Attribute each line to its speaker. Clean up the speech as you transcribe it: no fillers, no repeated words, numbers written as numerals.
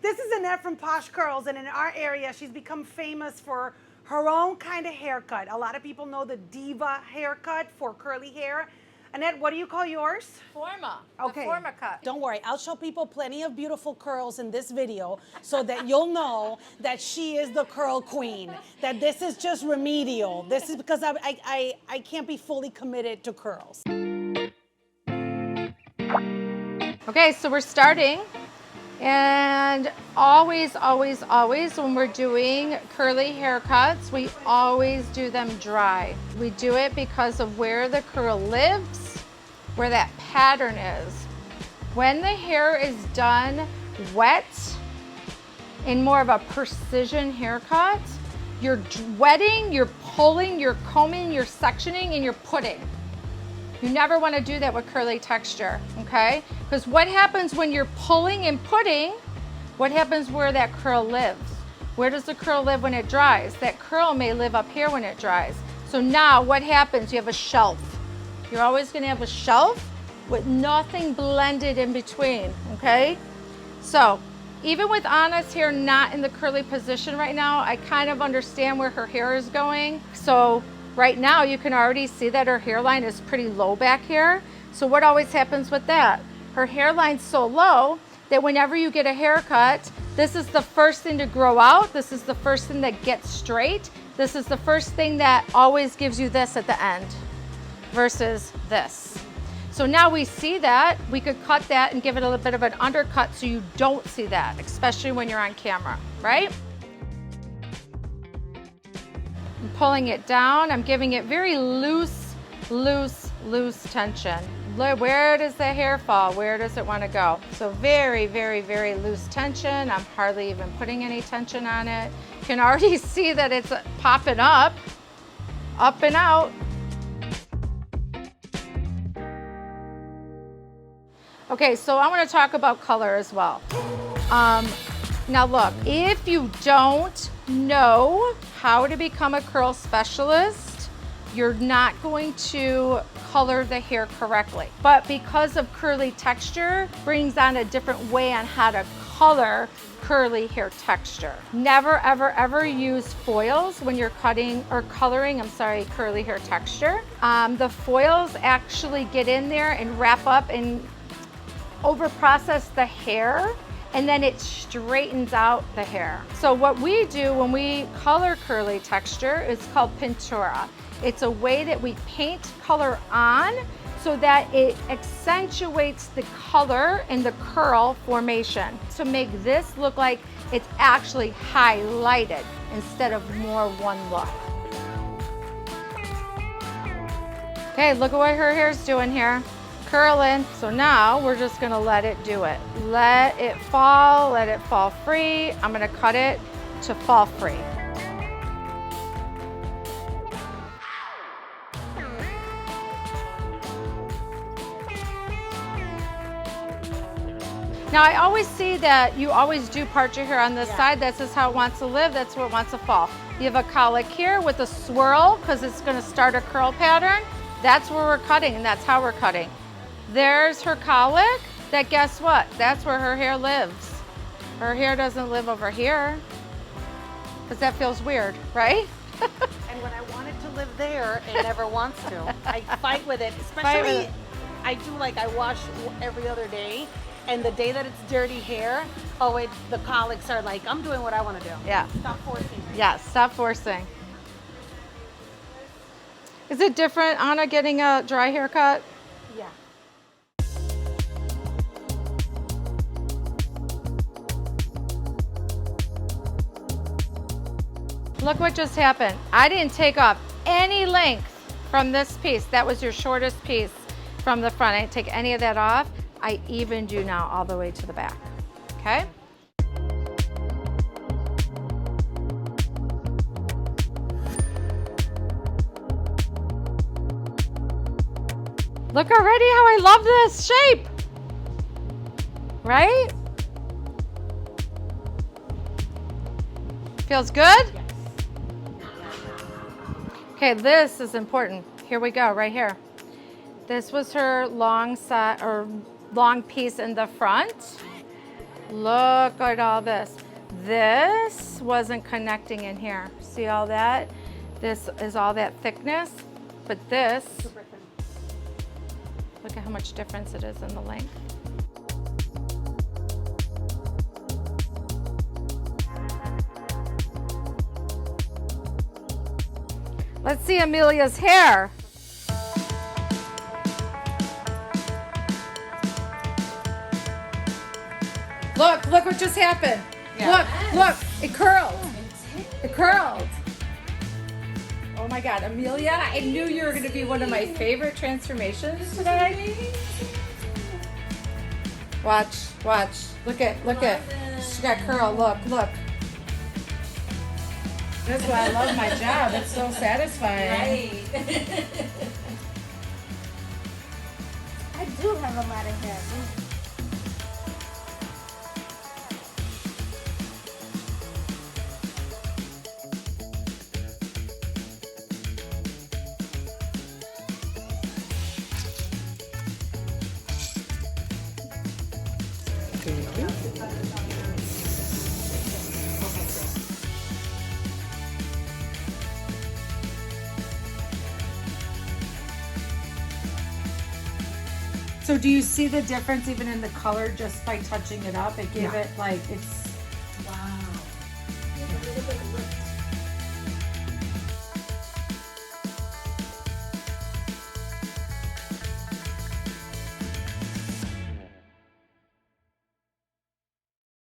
Speaker 1: This is Annette from Posh Curls, and in our area, she's become famous for her own kind of haircut. A lot of people know the diva haircut for curly hair. Annette, what do you call yours?
Speaker 2: Forma.
Speaker 1: Okay.
Speaker 2: The Forma cut.
Speaker 1: Don't worry, I'll show people plenty of beautiful curls in this video so that you'll know that she is the curl queen, that this is just remedial. This is because I can't be fully committed to curls.
Speaker 2: Okay, so we're starting. And always, always, always, when we're doing curly haircuts, we always do them dry. We do it because of where the curl lives, where that pattern is. When the hair is done wet, in more of a precision haircut, you're wetting, you're pulling, you're combing, you're sectioning, and you're putting. You never want to do that with curly texture, okay? Because what happens when you're pulling and putting, what happens where that curl lives? Where does the curl live when it dries? That curl may live up here when it dries. So now what happens? You have a shelf. You're always going to have a shelf with nothing blended in between, okay? So even with Anna's hair not in the curly position right now, I kind of understand where her hair is going. So right now, you can already see that her hairline is pretty low back here. So what always happens with that? Her hairline's so low that whenever you get a haircut, this is the first thing to grow out. This is the first thing that gets straight. This is the first thing that always gives you this at the end versus this. So now we see that. We could cut that and give it a little bit of an undercut so you don't see that, especially when you're on camera, right? I'm pulling it down. I'm giving it very loose, loose, loose tension. Where does the hair fall? Where does it want to go? So very, very, very loose tension. I'm hardly even putting any tension on it. You can already see that it's popping up and out. Okay, so I want to talk about color as well. Now look, if you don't know how to become a curl specialist, you're not going to color the hair correctly. But because of curly texture, brings on a different way on how to color curly hair texture. Never, ever, ever use foils when you're cutting or coloring, curly hair texture. The foils actually get in there and wrap up and over-process the hair, and then it straightens out the hair. So what we do when we color curly texture is called pintura. It's a way that we paint color on so that it accentuates the color in the curl formation to make this look like it's actually highlighted instead of more one look. Okay, look at what her hair's doing here. Curling. So now we're just gonna let it do it. Let it fall free. I'm gonna cut it to fall free. Now I always see that you always do part your hair on this side. This is how it wants to live. That's where it wants to fall. You have a colic here with a swirl because it's gonna start a curl pattern. That's where we're cutting and that's how we're cutting. There's her colic. That, guess what? That's where her hair lives. Her hair doesn't live over here because that feels weird, right?
Speaker 3: And when I want it to live there, it never wants to. I fight with it, especially I do like I wash every other day, and the day that it's dirty hair, the colics are like, I'm doing what I want to do.
Speaker 2: Yeah.
Speaker 3: Stop forcing.
Speaker 2: Yeah, stop forcing. Is it different, Anna, getting a dry haircut?
Speaker 3: Yeah.
Speaker 2: Look what just happened. I didn't take off any length from this piece. That was your shortest piece from the front. I didn't take any of that off. I evened you now all the way to the back, okay? Look already how I love this shape, right? Feels good?
Speaker 3: Yes.
Speaker 2: Okay, this is important. Here we go, right here. This was her long piece in the front. Look at all this. This wasn't connecting in here. See all that? This is all that thickness, but this, look at how much difference it is in the length. Let's see Amelia's hair. Look what just happened. Yeah. Look, it curled. It curled. Oh my God, Amelia, I knew you were gonna be one of my favorite transformations today. Watch. Look at. She got curl, look. That's why I love my job. It's so satisfying.
Speaker 4: Right. I do have a lot of hair.
Speaker 2: So do you see the difference even in the color just by touching it up? It gave it like, it's...
Speaker 4: Wow. You have a little bit of lip